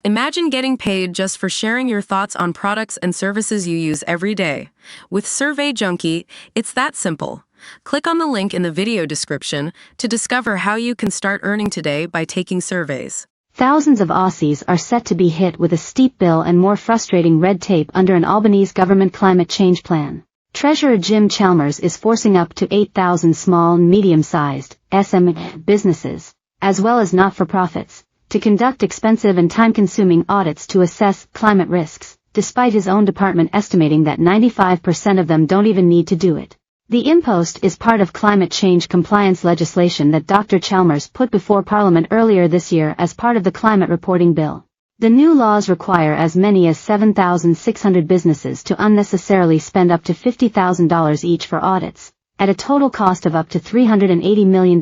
Imagine getting paid just for sharing your thoughts on products and services you use every day. With Survey Junkie, it's that simple. Click on the link in the video description to discover how you can start earning today by taking surveys. Thousands of Aussies are set to be hit with a steep bill and more frustrating red tape under an Albanese government climate change plan. Treasurer Jim Chalmers is forcing up to 8,000 small and medium-sized SME businesses, as well as not-for-profits, to conduct expensive and time-consuming audits to assess climate risks, despite his own department estimating that 95% of them don't even need to do it. The impost is part of climate change compliance legislation that Dr. Chalmers put before Parliament earlier this year as part of the climate reporting bill. The new laws require as many as 7,600 businesses to unnecessarily spend up to $50,000 each for audits, at a total cost of up to $380 million,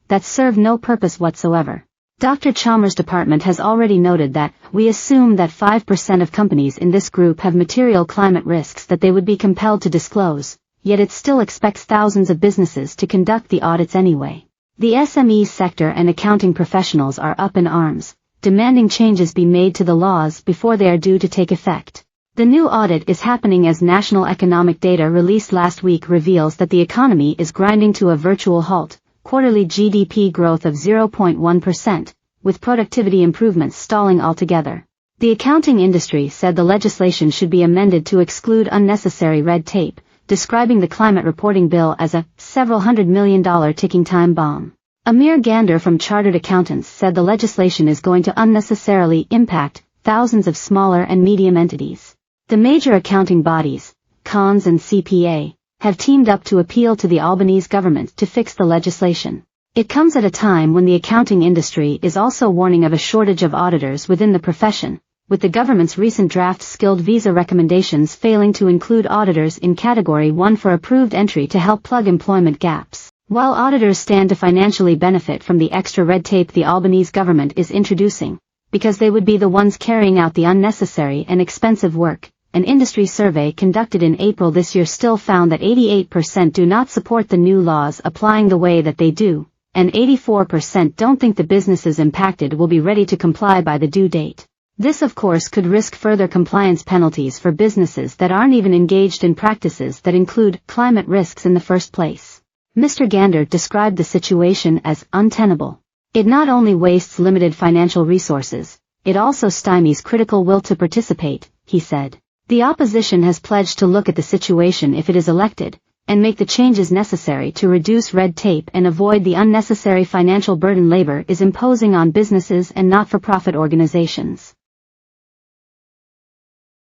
that serve no purpose whatsoever. Dr. Chalmers' department has already noted that, we assume that 5% of companies in this group have material climate risks that they would be compelled to disclose, yet it still expects thousands of businesses to conduct the audits anyway. The SME sector and accounting professionals are up in arms, demanding changes be made to the laws before they are due to take effect. The new audit is happening as national economic data released last week reveals that the economy is grinding to a virtual halt, quarterly GDP growth of 0.1%, with productivity improvements stalling altogether. The accounting industry said the legislation should be amended to exclude unnecessary red tape, describing the climate reporting bill as a several $100 million ticking time bomb. Amir Gander from Chartered Accountants said the legislation is going to unnecessarily impact thousands of smaller and medium entities. The major accounting bodies, Cons and CPA, have teamed up to appeal to the Albanese government to fix the legislation. It comes at a time when the accounting industry is also warning of a shortage of auditors within the profession, with the government's recent draft skilled visa recommendations failing to include auditors in Category 1 for approved entry to help plug employment gaps. While auditors stand to financially benefit from the extra red tape the Albanese government is introducing, because they would be the ones carrying out the unnecessary and expensive work, an industry survey conducted in April this year still found that 88% do not support the new laws applying the way that they do, and 84% don't think the businesses impacted will be ready to comply by the due date. This of course could risk further compliance penalties for businesses that aren't even engaged in practices that include climate risks in the first place. Mr. Gander described the situation as untenable. It not only wastes limited financial resources, it also stymies critical will to participate, he said. The opposition has pledged to look at the situation if it is elected, and make the changes necessary to reduce red tape and avoid the unnecessary financial burden Labour is imposing on businesses and not-for-profit organizations.